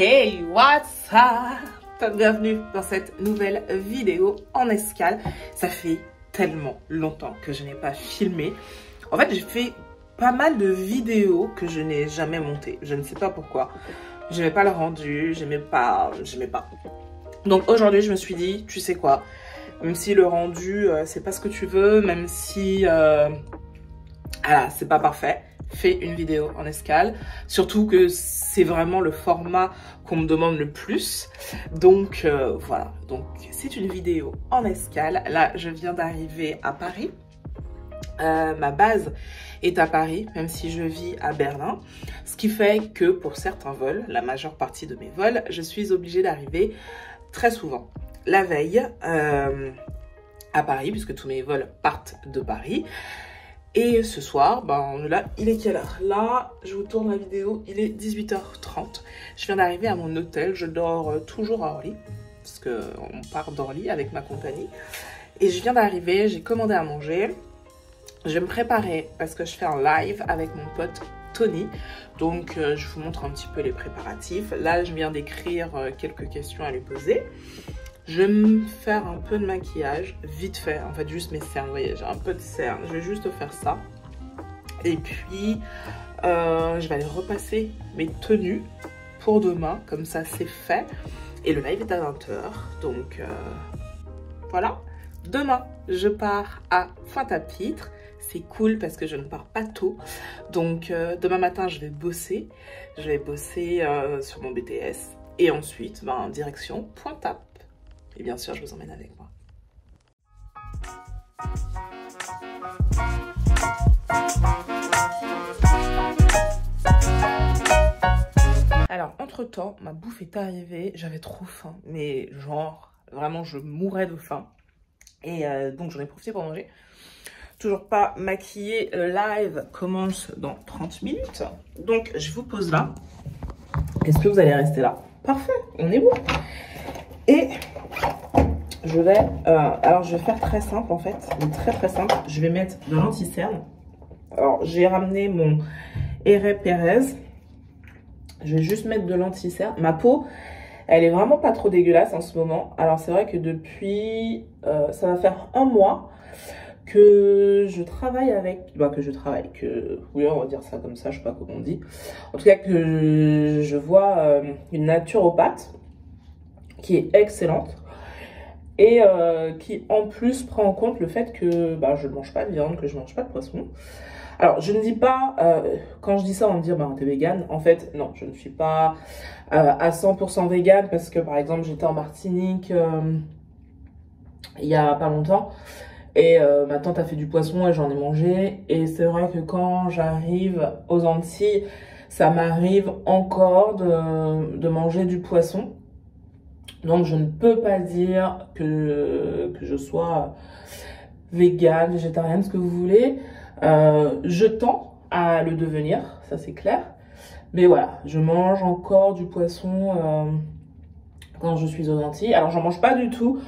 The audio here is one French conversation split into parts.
Hey, what's up? Bienvenue dans cette nouvelle vidéo en escale. Ça fait tellement longtemps que je n'ai pas filmé. En fait, j'ai fait pas mal de vidéos que je n'ai jamais montées. Je ne sais pas pourquoi. J'aimais pas le rendu, j'aimais pas. Donc aujourd'hui, je me suis dit, tu sais quoi? Même si le rendu, c'est pas ce que tu veux, même si voilà, c'est pas parfait, fais une vidéo en escale. Surtout que c'est vraiment le format qu'on me demande le plus. Donc voilà, donc c'est une vidéo en escale. Là, je viens d'arriver à Paris. Ma base est à Paris, même si je vis à Berlin. Ce qui fait que pour certains vols, la majeure partie de mes vols, je suis obligée d'arriver très souvent la veille à Paris, puisque tous mes vols partent de Paris. Et ce soir, ben là, il est quelle heure? Là, je vous tourne la vidéo, il est 18h30. Je viens d'arriver à mon hôtel, je dors toujours à Orly, parce qu'on part d'Orly avec ma compagnie. Et je viens d'arriver, j'ai commandé à manger. Je vais me préparer parce que je fais un live avec mon pote Tony. Donc, je vous montre un petit peu les préparatifs. Là, je viens d'écrire quelques questions à lui poser. Je vais me faire un peu de maquillage, vite fait. En fait, juste mes cernes. Vous voyez, j'ai un peu de cernes. Je vais juste faire ça. Et puis, je vais aller repasser mes tenues pour demain. Comme ça, c'est fait. Et le live est à 20h. Donc, voilà. Demain, je pars à Pointe-à-Pitre. C'est cool parce que je ne pars pas tôt. Donc, demain matin, je vais bosser. Je vais bosser sur mon BTS. Et ensuite, ben, direction Pointe-à-Pitre. Et bien sûr, je vous emmène avec moi. Alors, entre-temps, ma bouffe est arrivée. J'avais trop faim, mais genre, vraiment, je mourais de faim. Et donc, j'en ai profité pour manger. Toujours pas maquillée. Le live commence dans 30 minutes. Donc, je vous pose là. Est-ce que vous allez rester là? Parfait, on est bon. Et je vais, alors je vais faire très simple en fait, très simple. Je vais mettre de l'anti-cerne. Alors j'ai ramené mon Herré Perez. Je vais juste mettre de l'anti-cerne. Ma peau, elle est vraiment pas trop dégueulasse en ce moment. Alors c'est vrai que depuis, ça va faire un mois que je travaille avec, oui on va dire ça comme ça, je sais pas comment on dit. En tout cas que je vois une naturopathe qui est excellente. Et qui en plus prend en compte le fait que je ne mange pas de viande, que je ne mange pas de poisson. Alors je ne dis pas, quand je dis ça on me dit t'es végane. En fait non, je ne suis pas à 100% végane parce que par exemple j'étais en Martinique il y a pas longtemps. Et ma tante a fait du poisson et j'en ai mangé. Et c'est vrai que quand j'arrive aux Antilles, ça m'arrive encore de manger du poisson. Donc, je ne peux pas dire que je sois végane, végétarienne, ce que vous voulez. Je tends à le devenir, ça c'est clair. Mais voilà, je mange encore du poisson quand je suis aux Antilles. Alors, j'en mange pas du tout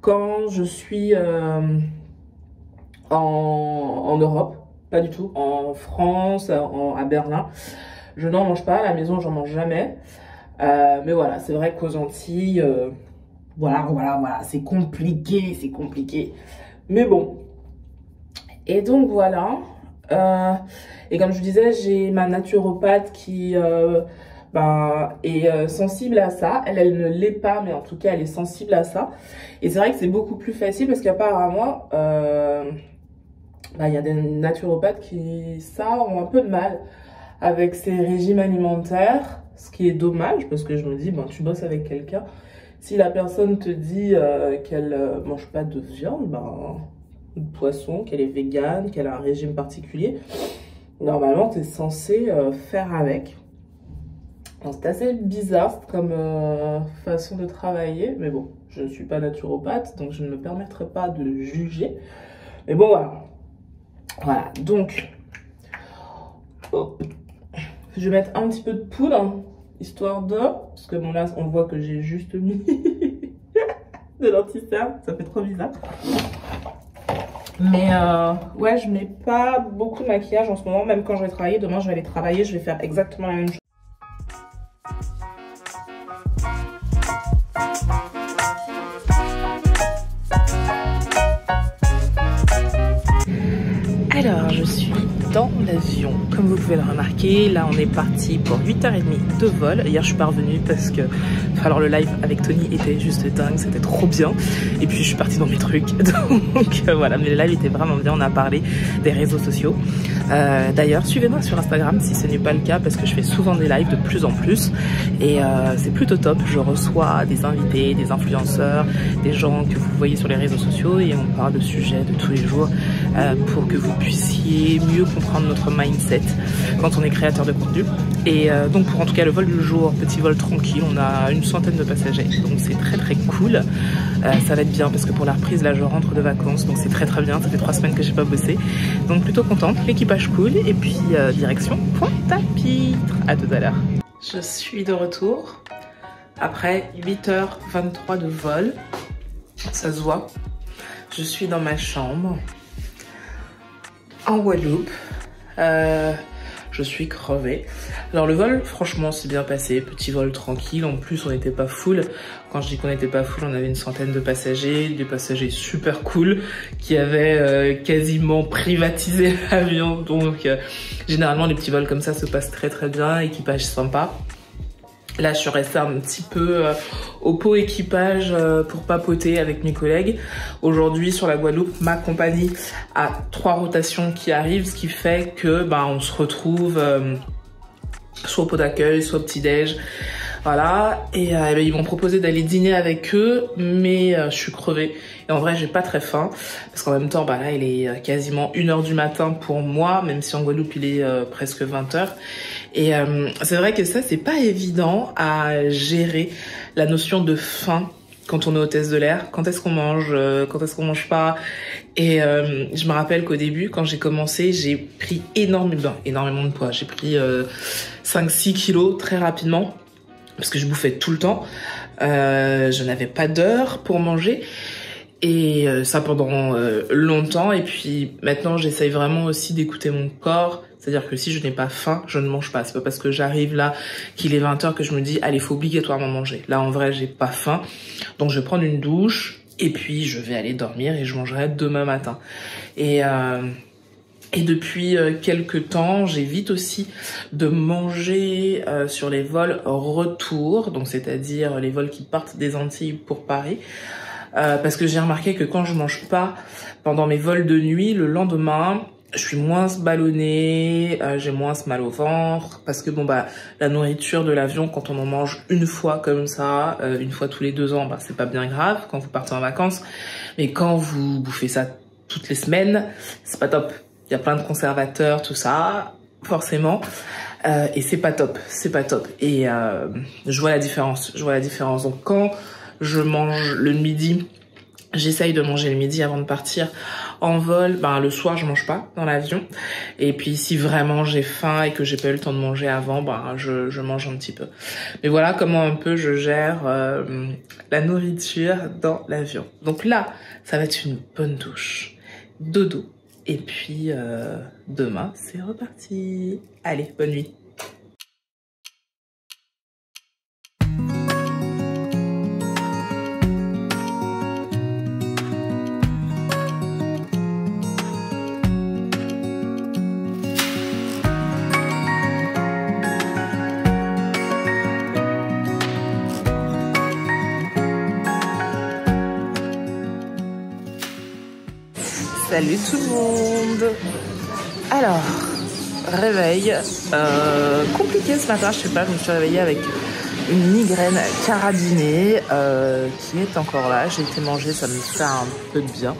quand je suis en Europe. Pas du tout. En France, à Berlin. Je n'en mange pas. À la maison, j'en mange jamais. Mais voilà, c'est vrai qu'aux Antilles, voilà, c'est compliqué. Mais bon. Et donc voilà. Et comme je vous disais, j'ai ma naturopathe qui est sensible à ça. Elle ne l'est pas, mais en tout cas, elle est sensible à ça. Et c'est vrai que c'est beaucoup plus facile parce qu'apparemment, il y a des naturopathes qui, ont un peu de mal avec ces régimes alimentaires. Ce qui est dommage parce que je me dis, tu bosses avec quelqu'un. Si la personne te dit qu'elle mange pas de viande, de poisson, qu'elle est végane, qu'elle a un régime particulier, normalement, tu es censé faire avec. C'est assez bizarre comme façon de travailler. Mais bon, je ne suis pas naturopathe, donc je ne me permettrai pas de juger. Mais bon, voilà. Voilà, donc... hop. Je vais mettre un petit peu de poudre, histoire de... Parce que bon là, on voit que j'ai juste mis de l'anti-cerne, ça fait trop bizarre. Mais ouais, je mets pas beaucoup de maquillage en ce moment, même quand je vais travailler. Demain, je vais aller travailler, je vais faire exactement la même chose. Alors, je suis dans l'avion, comme vous pouvez le remarquer. Là, on est parti pour 8h30 de vol. Hier, je suis pas revenue parce que alors, le live avec Tony était juste dingue, c'était trop bien. Et puis, je suis partie dans mes trucs. Donc, voilà, mais le live était vraiment bien. On a parlé des réseaux sociaux. D'ailleurs, suivez-moi sur Instagram si ce n'est pas le cas parce que je fais souvent des lives de plus en plus. Et c'est plutôt top. Je reçois des invités, des influenceurs, des gens que vous voyez sur les réseaux sociaux et on parle de sujets de tous les jours pour que vous puissiez mieux comprendre notre mindset quand on est créateur de contenu. Et donc pour en tout cas le vol du jour, petit vol tranquille, on a une centaine de passagers, donc c'est très très cool. Ça va être bien parce que pour la reprise là je rentre de vacances, donc c'est très très bien, ça fait 3 semaines que j'ai pas bossé, donc plutôt contente, l'équipage cool et puis direction Pointe-à-Pitre. À tout à l'heure. Je suis de retour après 8h23 de vol, ça se voit. Je suis dans ma chambre en Guadeloupe. Je suis crevée. Alors le vol, franchement, s'est bien passé. Petit vol tranquille. En plus, on n'était pas full. Quand je dis qu'on n'était pas full, on avait une centaine de passagers. Des passagers super cool qui avaient quasiment privatisé l'avion. Donc, généralement, les petits vols comme ça se passent très très bien. Équipage sympa. Là, je suis restée un petit peu au pot équipage pour papoter avec mes collègues. Aujourd'hui, sur la Guadeloupe, ma compagnie a 3 rotations qui arrivent, ce qui fait que on se retrouve soit au pot d'accueil, soit au petit-déj. Voilà, et ils m'ont proposé d'aller dîner avec eux, mais je suis crevée. Et en vrai, j'ai pas très faim, parce qu'en même temps, là, il est quasiment 1h du matin pour moi, même si en Guadeloupe, il est presque 20h. Et c'est vrai que ça, c'est pas évident à gérer la notion de faim quand on est hôtesse de l'air. Quand est-ce qu'on mange, quand est-ce qu'on mange pas. Et je me rappelle qu'au début, quand j'ai commencé, j'ai pris énormément de poids. J'ai pris 5-6 kilos très rapidement, parce que je bouffais tout le temps. Je n'avais pas d'heure pour manger. Et ça pendant longtemps. Et puis maintenant, j'essaye vraiment aussi d'écouter mon corps. C'est-à-dire que si je n'ai pas faim, je ne mange pas. C'est pas parce que j'arrive là, qu'il est 20h, que je me dis, allez, il faut obligatoirement manger. Là, en vrai, j'ai pas faim. Donc, je vais prendre une douche. Et puis, je vais aller dormir et je mangerai demain matin. Et depuis quelques temps, j'évite aussi de manger sur les vols retour. Donc, c'est-à-dire les vols qui partent des Antilles pour Paris. Parce que j'ai remarqué que quand je mange pas pendant mes vols de nuit, le lendemain, je suis moins ballonnée, j'ai moins mal au ventre, parce que la nourriture de l'avion, quand on en mange une fois comme ça, une fois tous les 2 ans, c'est pas bien grave quand vous partez en vacances, mais quand vous bouffez ça toutes les semaines, c'est pas top. Il y a plein de conservateurs, tout ça, forcément, et c'est pas top, c'est pas top. Et je vois la différence, Donc quand je mange le midi, j'essaye de manger le midi avant de partir en vol. Le soir, je mange pas dans l'avion. Et puis, si vraiment j'ai faim et que j'ai pas eu le temps de manger avant, je mange un petit peu. Mais voilà comment un peu je gère la nourriture dans l'avion. Donc là, ça va être une bonne douche, dodo. Et puis, demain, c'est reparti. Allez, bonne nuit. Salut tout le monde. Alors, réveil compliqué ce matin, je sais pas, je me suis réveillée avec une migraine carabinée qui est encore là. J'ai été manger, ça me fait un peu de bien,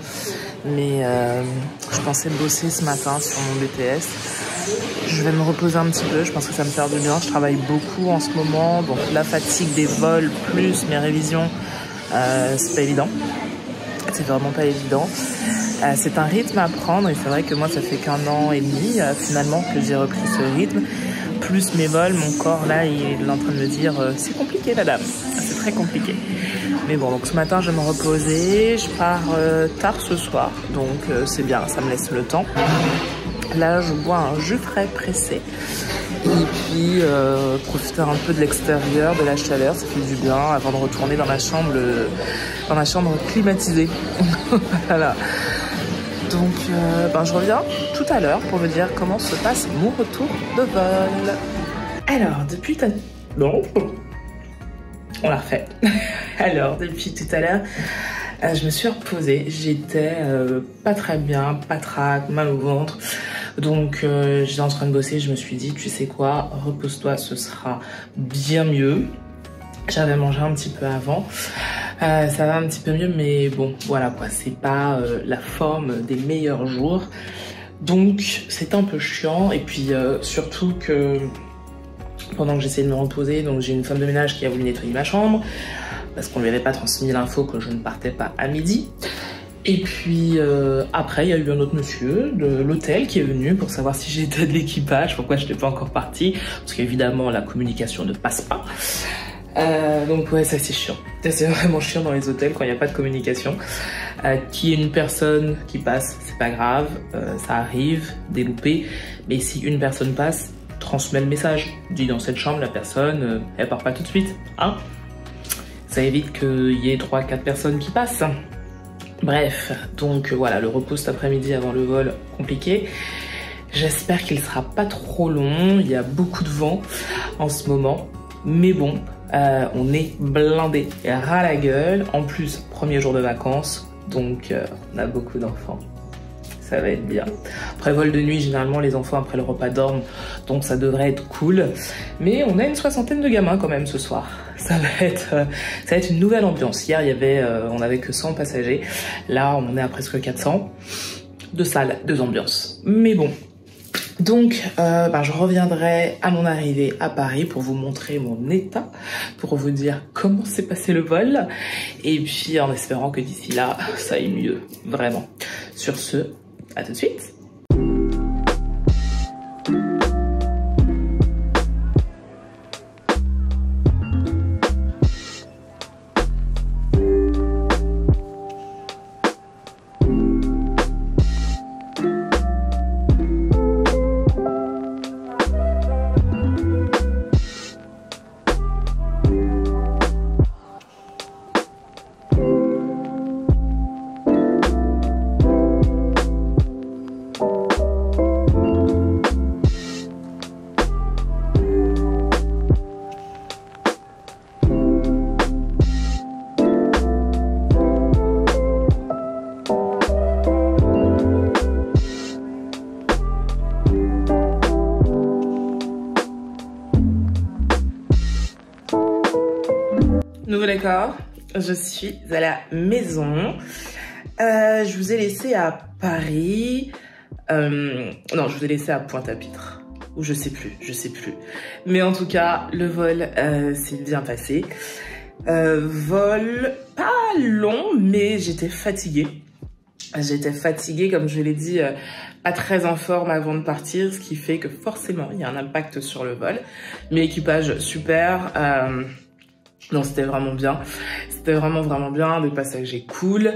mais je pensais bosser ce matin sur mon BTS. Je vais me reposer un petit peu, je pense que ça me fait du bien. Je travaille beaucoup en ce moment, donc la fatigue des vols plus mes révisions, c'est pas évident. C'est vraiment pas évident. C'est un rythme à prendre et c'est vrai que moi ça fait qu'1 an et demi finalement que j'ai repris ce rythme. Plus mes vols, mon corps là il est en train de me dire c'est compliqué madame, c'est très compliqué. Mais bon, donc ce matin je vais me reposer, je pars tard ce soir, donc c'est bien, ça me laisse le temps. Là je bois un jus frais pressé Et puis profiter un peu de l'extérieur, de la chaleur, ça fait du bien avant de retourner dans ma chambre climatisée. Voilà. Donc je reviens tout à l'heure pour vous dire comment se passe mon retour de vol. Alors depuis non, on l'a refait. Alors depuis tout à l'heure, je me suis reposée. J'étais pas très bien, patraque, mal au ventre. Donc j'étais en train de bosser, je me suis dit, tu sais quoi, repose-toi, ce sera bien mieux. J'avais mangé un petit peu avant. Ça va un petit peu mieux, mais bon, voilà quoi, c'est pas la forme des meilleurs jours. Donc c'est un peu chiant. Et puis surtout que pendant que j'essayais de me reposer, donc j'ai une femme de ménage qui a voulu nettoyer ma chambre parce qu'on lui avait pas transmis l'info que je ne partais pas à midi. Et puis après, il y a eu un autre monsieur de l'hôtel qui est venu pour savoir si j'étais de l'équipage, pourquoi je n'étais pas encore partie, parce qu'évidemment la communication ne passe pas. Donc ouais, ça c'est chiant. C'est vraiment chiant dans les hôtels quand il n'y a pas de communication. Qu'il y ait une personne qui passe, c'est pas grave, ça arrive, des loupés. Mais si une personne passe, transmets le message. Dis dans cette chambre, la personne, elle part pas tout de suite, hein. Ça évite qu'il y ait 3-4 personnes qui passent. Bref, donc voilà, le repos cet après-midi avant le vol, compliqué. J'espère qu'il sera pas trop long, il y a beaucoup de vent en ce moment. Mais bon, on est blindé, ras la gueule. En plus, premier jour de vacances, donc on a beaucoup d'enfants. Ça va être bien. Après vol de nuit, généralement les enfants après le repas dorment, donc ça devrait être cool. Mais on a une 60aine de gamins quand même ce soir. Ça va être une nouvelle ambiance. Hier, on avait que 100 passagers. Là, on en est à presque 400. 2 salles, 2 ambiances. Mais bon. Donc, je reviendrai à mon arrivée à Paris pour vous montrer mon état, pour vous dire comment s'est passé le vol. Et puis, en espérant que d'ici là, ça aille mieux. Vraiment. Sur ce, à tout de suite. Nouveau décor, je suis à la maison. Je vous ai laissé à Paris. Non, je vous ai laissé à Pointe-à-Pitre. Ou je sais plus. Mais en tout cas, le vol s'est bien passé. Vol pas long, mais j'étais fatiguée. Comme je l'ai dit, pas très en forme avant de partir, ce qui fait que forcément, il y a un impact sur le vol. Mais équipage super. Non, c'était vraiment bien. C'était vraiment bien, des passagers cool.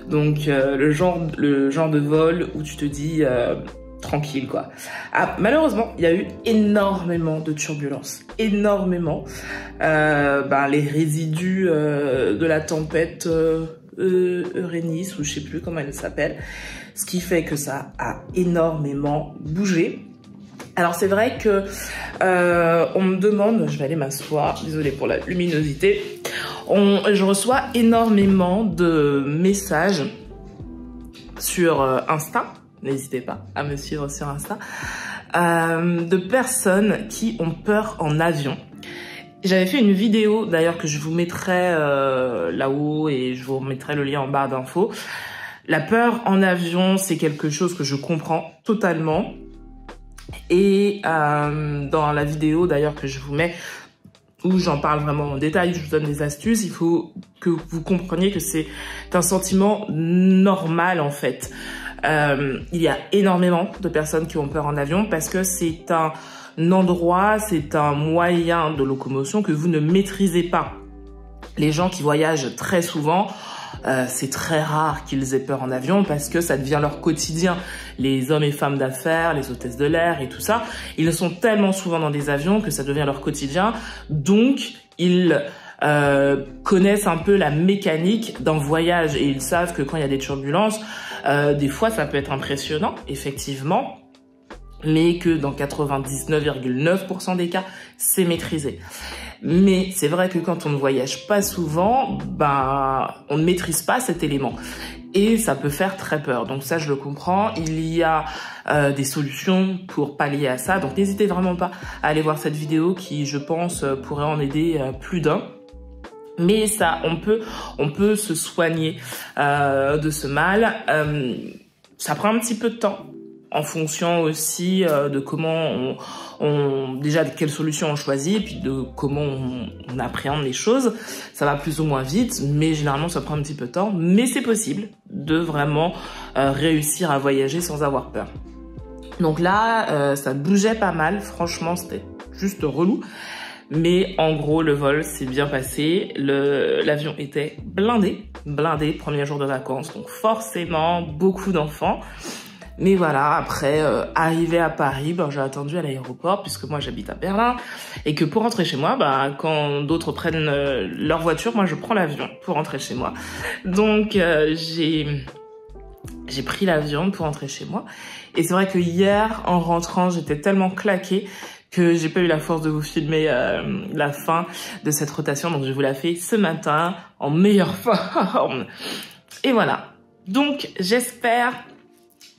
Donc le genre de vol où tu te dis tranquille quoi. Ah, malheureusement, il y a eu énormément de turbulences, énormément. Les résidus de la tempête Eunice, ou je sais plus comment elle s'appelle, ce qui fait que ça a énormément bougé. Alors c'est vrai que on me demande, je vais aller m'asseoir, désolée pour la luminosité, je reçois énormément de messages sur Insta, n'hésitez pas à me suivre sur Insta, de personnes qui ont peur en avion. J'avais fait une vidéo d'ailleurs que je vous mettrai là-haut et je vous remettrai le lien en barre d'infos. La peur en avion, c'est quelque chose que je comprends totalement. Et dans la vidéo d'ailleurs que je vous mets, où j'en parle vraiment en détail, je vous donne des astuces, il faut que vous compreniez que c'est un sentiment normal en fait. Il y a énormément de personnes qui ont peur en avion parce que c'est un endroit, c'est un moyen de locomotion que vous ne maîtrisez pas. Les gens qui voyagent très souvent c'est très rare qu'ils aient peur en avion parce que ça devient leur quotidien. Les hommes et femmes d'affaires, les hôtesses de l'air et tout ça, ils sont tellement souvent dans des avions que ça devient leur quotidien. Donc, ils connaissent un peu la mécanique d'un voyage et ils savent que quand il y a des turbulences, des fois ça peut être impressionnant, effectivement, mais que dans 99,9% des cas, c'est maîtrisé. Mais c'est vrai que quand on ne voyage pas souvent, on ne maîtrise pas cet élément. Et ça peut faire très peur. Donc ça, je le comprends. Il y a des solutions pour pallier à ça. Donc n'hésitez vraiment pas à aller voir cette vidéo qui, je pense, pourrait en aider plus d'un. Mais ça, on peut se soigner de ce mal. Ça prend un petit peu de temps, en fonction aussi de comment déjà de quelle solution on choisit, et puis de comment on appréhende les choses. Ça va plus ou moins vite, mais généralement ça prend un petit peu de temps. Mais c'est possible de vraiment réussir à voyager sans avoir peur. Donc là, ça bougeait pas mal. Franchement, c'était juste relou. Mais en gros, le vol s'est bien passé. L'avion était blindé, premier jour de vacances. Donc forcément, beaucoup d'enfants. Mais voilà, après, arrivé à Paris, j'ai attendu à l'aéroport puisque moi j'habite à Berlin. Et que pour rentrer chez moi, quand d'autres prennent leur voiture, moi je prends l'avion pour rentrer chez moi. Donc j'ai pris l'avion pour rentrer chez moi. Et c'est vrai que hier, en rentrant, j'étais tellement claquée que j'ai pas eu la force de vous filmer la fin de cette rotation. Donc je vous la fais ce matin en meilleure forme. Et voilà. Donc j'espère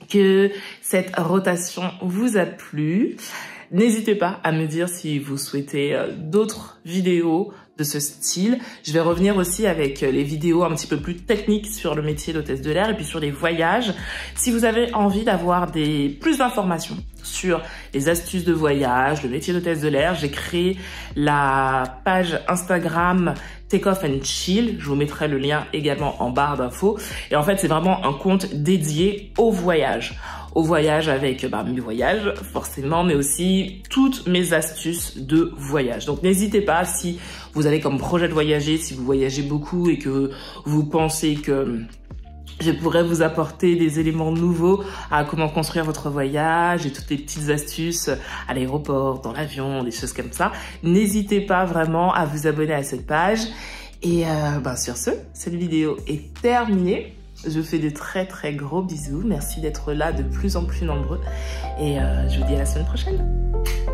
que cette rotation vous a plu. N'hésitez pas à me dire si vous souhaitez d'autres vidéos de ce style. Je vais revenir aussi avec les vidéos un petit peu plus techniques sur le métier d'hôtesse de l'air et puis sur les voyages. Si vous avez envie d'avoir plus d'informations sur les astuces de voyage, le métier d'hôtesse de l'air, j'ai créé la page Instagram Take Off and Chill. Je vous mettrai le lien également en barre d'infos. Et en fait, c'est vraiment un compte dédié au voyage. Au voyage avec mes voyages, forcément, mais aussi toutes mes astuces de voyage. Donc n'hésitez pas, si vous avez comme projet de voyager, si vous voyagez beaucoup et que vous pensez que je pourrais vous apporter des éléments nouveaux à comment construire votre voyage et toutes les petites astuces à l'aéroport, dans l'avion, des choses comme ça. N'hésitez pas vraiment à vous abonner à cette page. Et sur ce, cette vidéo est terminée. Je vous fais de très très gros bisous. Merci d'être là de plus en plus nombreux. Et je vous dis à la semaine prochaine.